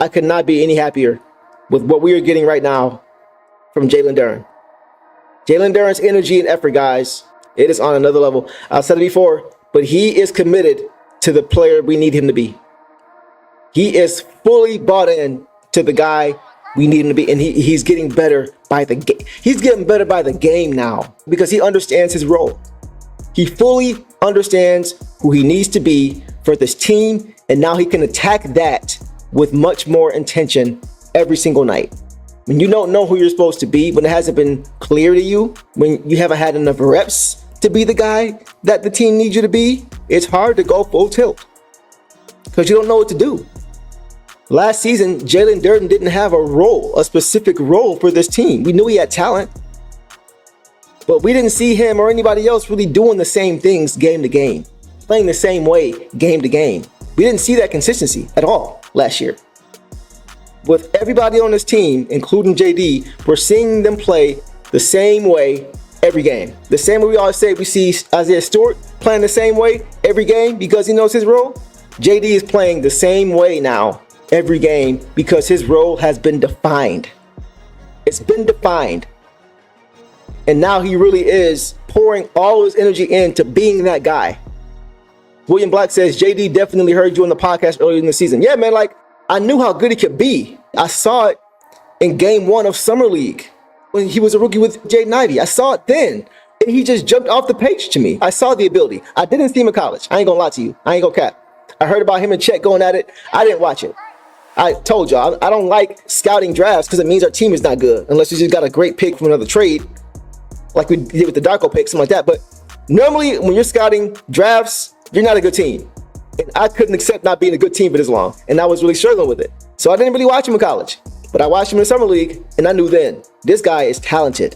I could not be any happier with what we are getting right now from Jalen Duren. Jalen Duren's energy and effort, guys, it is on another level. I've said it before, but he is committed to the player we need him to be. He is fully bought in to the guy we need him to be, and he's getting better by the game. He's getting better by the game now because he understands his role. He fully understands who he needs to be for this team, and now he can attack that with much more intention every single night. When you don't know who you're supposed to be, when it hasn't been clear to you, when you haven't had enough reps to be the guy that the team needs you to be, it's hard to go full tilt because you don't know what to do. Last season, Jalen Duren didn't have a specific role for this team. We knew he had talent, but we didn't see him or anybody else really doing the same things game to game, playing the same way game to game. We didn't see that consistency at all last year. With everybody on this team, including JD, we're seeing them play the same way every game. The same way we always say we see Isaiah Stewart playing the same way every game because he knows his role. JD is playing the same way now every game because his role has been defined. It's been defined. And now he really is pouring all his energy into being that guy. William Black says, JD definitely heard you on the podcast earlier in the season. Yeah, man, like I knew how good he could be. I saw it in game 1 of Summer League when he was a rookie with Jaden Ivey. I saw it then. And he just jumped off the page to me. I saw the ability. I didn't see him in college. I ain't gonna lie to you. I ain't gonna cap. I heard about him and Chet going at it. I didn't watch it. I told y'all, I don't like scouting drafts because it means our team is not good unless we just got a great pick from another trade like we did with the Darko pick, something like that. But normally when you're scouting drafts, you're not a good team. And I couldn't accept not being a good team for this long. And I was really struggling with it. So I didn't really watch him in college. But I watched him in the Summer League and I knew then, this guy is talented.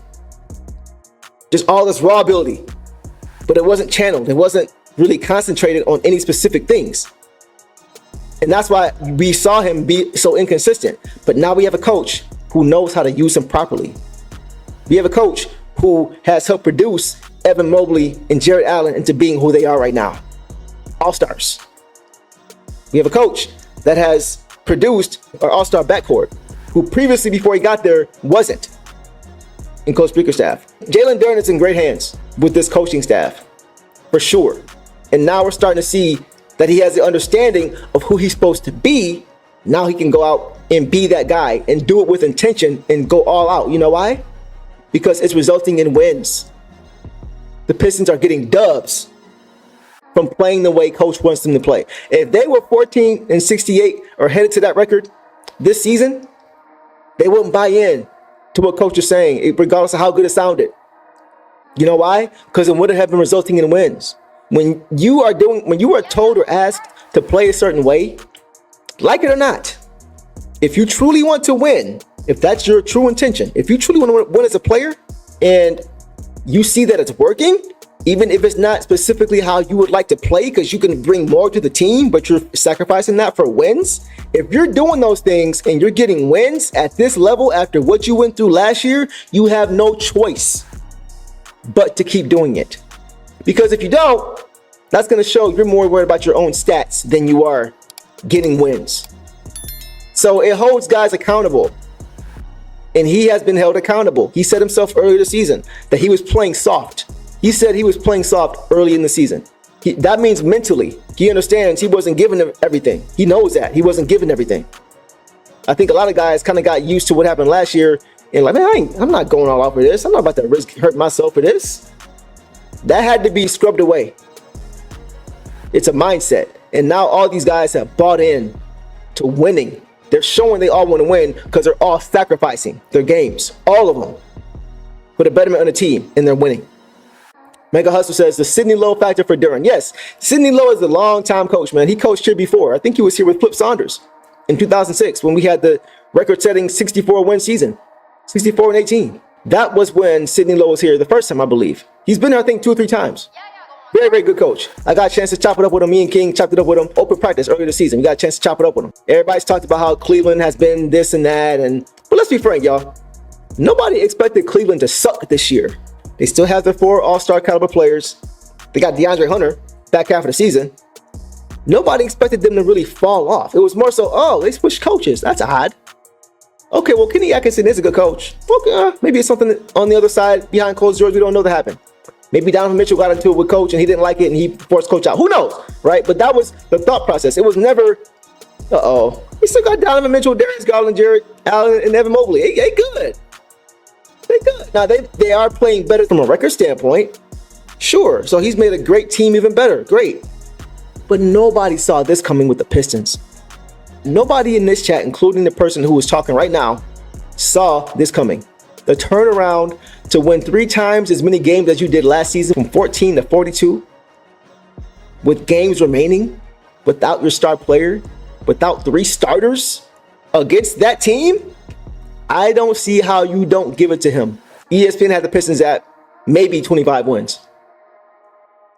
Just all this raw ability. But it wasn't channeled. It wasn't really concentrated on any specific things. And that's why we saw him be so inconsistent. But now we have a coach who knows how to use him properly. We have a coach who has helped produce Evan Mobley and Jared Allen into being who they are right now. All-stars. We have a coach that has produced our all-star backcourt, who previously, before he got there, wasn't in Coach Bickerstaff. Jalen Duren is in great hands with this coaching staff, for sure. And now we're starting to see that he has the understanding of who he's supposed to be. Now he can go out and be that guy and do it with intention and go all out. You know why? Because it's resulting in wins. The Pistons are getting dubs from playing the way Coach wants them to play. If they were 14-68 or headed to that record this season, they wouldn't buy in to what Coach is saying, regardless of how good it sounded. You know why? Because it would have been resulting in wins. When you are told or asked to play a certain way, like it or not, if you truly want to win, if that's your true intention, if you truly want to win as a player and you see that it's working, even if it's not specifically how you would like to play because you can bring more to the team, but you're sacrificing that for wins. If you're doing those things and you're getting wins at this level after what you went through last year, you have no choice but to keep doing it. Because if you don't, that's going to show you're more worried about your own stats than you are getting wins. So it holds guys accountable. And he has been held accountable. He said himself earlier this season that he was playing soft. He said he was playing soft early in the season. That means mentally, he understands he wasn't giving them everything. He knows that. He wasn't giving everything. I think a lot of guys kind of got used to what happened last year and like, man, I'm not going all out for this. I'm not about to risk hurt myself for this. That had to be scrubbed away. It's a mindset. And now all these guys have bought in to winning. They're showing they all want to win because they're all sacrificing their games. All of them. For the betterment of the team, and they're winning. Mega Hustle says the Sidney Lowe factor for Duren. Yes, Sidney Lowe is a long-time coach, man. He coached here before. I think he was here with Flip Saunders in 2006 when we had the record-setting 64-win season. 64-18. That was when Sidney Lowe was here the first time, I believe. He's been here, I think, 2 or 3 times. Very, very good coach. I got a chance to chop it up with him. Me and King chopped it up with him. Open practice earlier this season. We got a chance to chop it up with him. Everybody's talked about how Cleveland has been this and that. But let's be frank, y'all. Nobody expected Cleveland to suck this year. They still have their 4 all-star caliber players. They got DeAndre Hunter back half of the season. Nobody expected them to really fall off. It was more so, oh, they switched coaches. That's odd. Okay, well, Kenny Atkinson is a good coach. Okay, maybe it's something on the other side behind closed doors we don't know that happened. Maybe Donovan Mitchell got into it with coach and he didn't like it and he forced coach out. Who knows, right? But that was the thought process. It was never, we still got Donovan Mitchell, Darius Garland, Jared Allen, and Evan Mobley. They good. They good. Now, they are playing better from a record standpoint. Sure. So he's made a great team even better. Great. But nobody saw this coming with the Pistons. Nobody in this chat, including the person who is talking right now, saw this coming. The turnaround to win 3 times as many games as you did last season, from 14 to 42, with games remaining, without your star player, without 3 starters against that team, I don't see how you don't give it to him. ESPN had the Pistons at maybe 25 wins.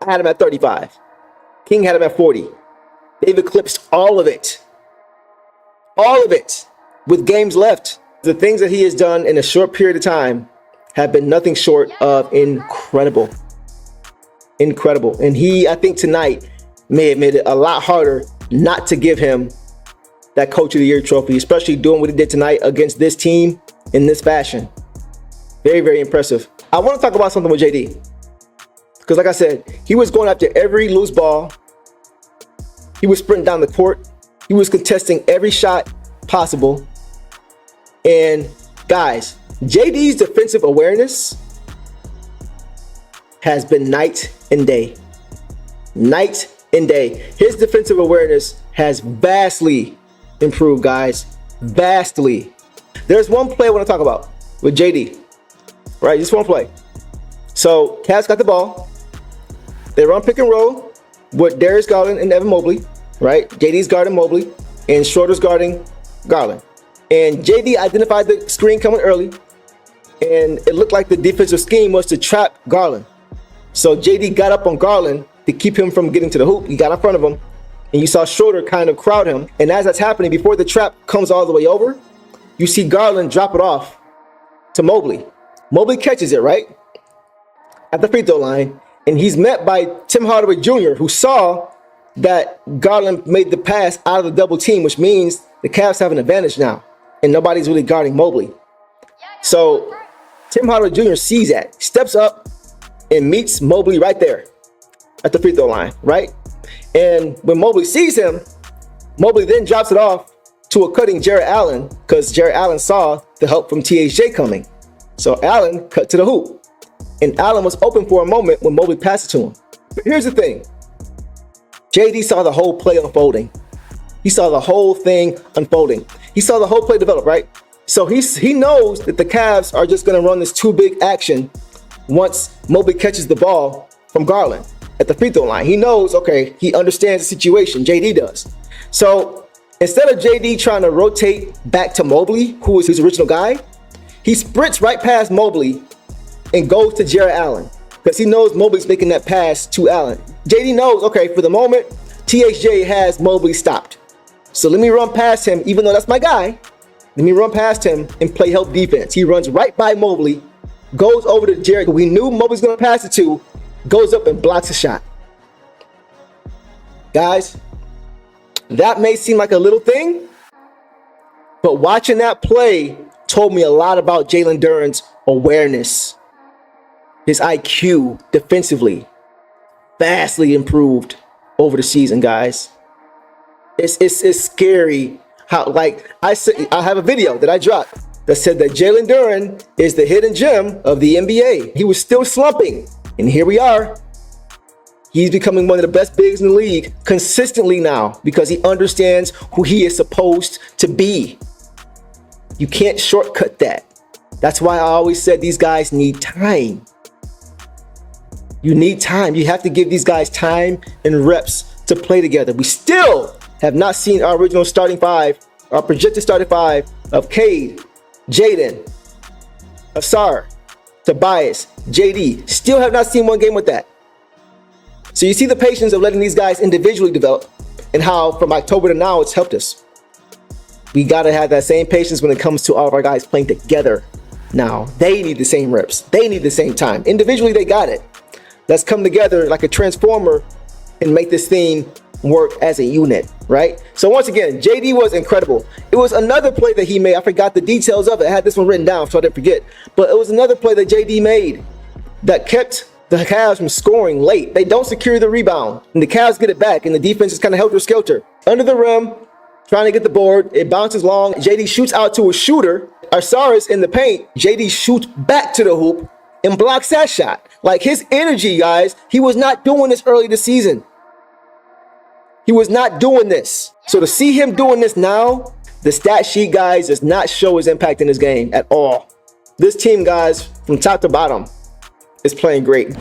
I had him at 35. King had him at 40. They've eclipsed all of it. All of it with games left. The things that he has done in a short period of time have been nothing short of incredible. Incredible. And I think tonight may have made it a lot harder not to give him that Coach of the Year trophy, especially doing what he did tonight against this team in this fashion. Very, very impressive. I want to talk about something with JD. Because like I said, he was going after every loose ball. He was sprinting down the court. He was contesting every shot possible. And guys, JD's defensive awareness has been night and day. Night and day. His defensive awareness has vastly improved, guys. Vastly. There's one play I want to talk about with JD. Right? Just one play. So, Cavs got the ball. They run pick and roll with Darius Garland and Evan Mobley. Right? JD's guarding Mobley and Schroeder's guarding Garland. And JD identified the screen coming early. And it looked like the defensive scheme was to trap Garland. So JD got up on Garland to keep him from getting to the hoop. He got in front of him. And you saw Schroeder kind of crowd him. And as that's happening, before the trap comes all the way over, you see Garland drop it off to Mobley. Mobley catches it, right? At the free throw line. And he's met by Tim Hardaway Jr., who saw that Garland made the pass out of the double team, which means the Cavs have an advantage now. And nobody's really guarding Mobley. So Tim Hardaway Jr. sees that, steps up and meets Mobley right there at the free throw line, right? And when Mobley sees him, Mobley then drops it off to a cutting Jared Allen, because Jared Allen saw the help from THJ coming. So Allen cut to the hoop. And Allen was open for a moment when Mobley passed it to him. But here's the thing. JD saw the whole play unfolding. He saw the whole thing unfolding. He saw the whole play develop, right? So he knows that the Cavs are just going to run this too big action once Mobley catches the ball from Garland at the free throw line. He knows, okay, he understands the situation. JD does. So instead of JD trying to rotate back to Mobley, who was his original guy, he sprints right past Mobley and goes to Jared Allen because he knows Mobley's making that pass to Allen. JD knows, okay, for the moment, THJ has Mobley stopped. So let me run past him, even though that's my guy. Let me run past him and play help defense. He runs right by Mobley, goes over to Jared, who we knew Mobley's going to pass it to, goes up and blocks a shot. Guys, that may seem like a little thing, but watching that play told me a lot about Jalen Duren's awareness. His IQ defensively vastly improved over the season, guys. It's scary how, like, I have a video that I dropped that said that Jalen Duren is the hidden gem of the NBA. He was still slumping, and here we are. He's becoming one of the best bigs in the league consistently now because he understands who he is supposed to be. You can't shortcut that. That's why I always said these guys need time. You need time. You have to give these guys time and reps to play together. We still have not seen our original starting five, our projected starting five of Cade, Jaden, Asar, Tobias, JD. Still have not seen one game with that. So you see the patience of letting these guys individually develop and how from October to now it's helped us. We got to have that same patience when it comes to all of our guys playing together. Now, they need the same reps. They need the same time. Individually, they got it. Let's come together like a transformer and make this thing work as a unit, right? So once again, JD was incredible. It was another play that he made. I forgot the details of it. I had this one written down so I didn't forget. But it was another play that JD made that kept the Cavs from scoring late. They don't secure the rebound, and the Cavs get it back, and the defense is kind of helter-skelter. Under the rim, trying to get the board. It bounces long. JD shoots out to a shooter. Arsaris in the paint. JD shoots back to the hoop and blocks that shot. Like, his energy, guys, he was not doing this early this season. He was not doing this. So to see him doing this now, the stat sheet, guys, does not show his impact in this game at all. This team, guys, from top to bottom, is playing great.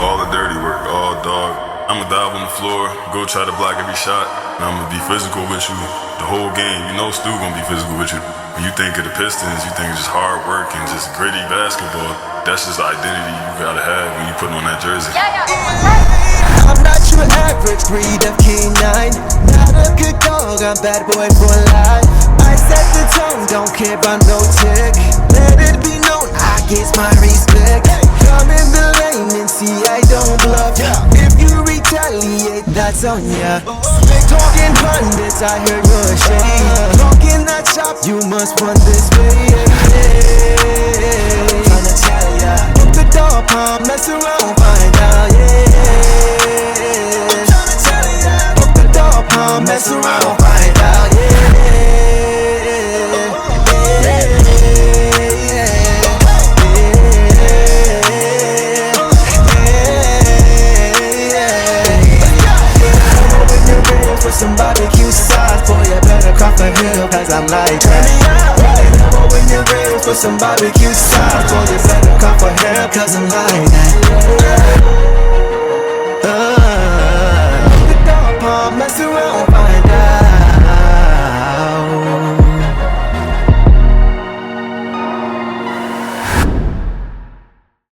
All the dirty work, all dog. I'ma dive on the floor, go try to block every shot, and I'ma be physical with you the whole game. You know Stu gonna be physical with you. When you think of the Pistons, you think it's just hard work and just gritty basketball. That's just the identity you gotta have when you put on that jersey. I'm not your average breed of canine. Not a good dog, I'm bad boy for life. I set the tone, don't care about no tick. Let it be known, I get my respect. Come in the lane and see I don't bluff. If you retaliate, that's on ya. Talking pundits, I heard your shade. Talking that shop, you must run this way. Tryna tell ya, look the dog palm, mess around, find out, Tryna tell ya, look the dog palm, mess around, find out, For some barbecue sauce, boy, you better crop a hill, cause I'm like that. Rolling up when you're real for some barbecue sauce, boy, you better crop a hill, cause I'm like that. The dog palm, mess around.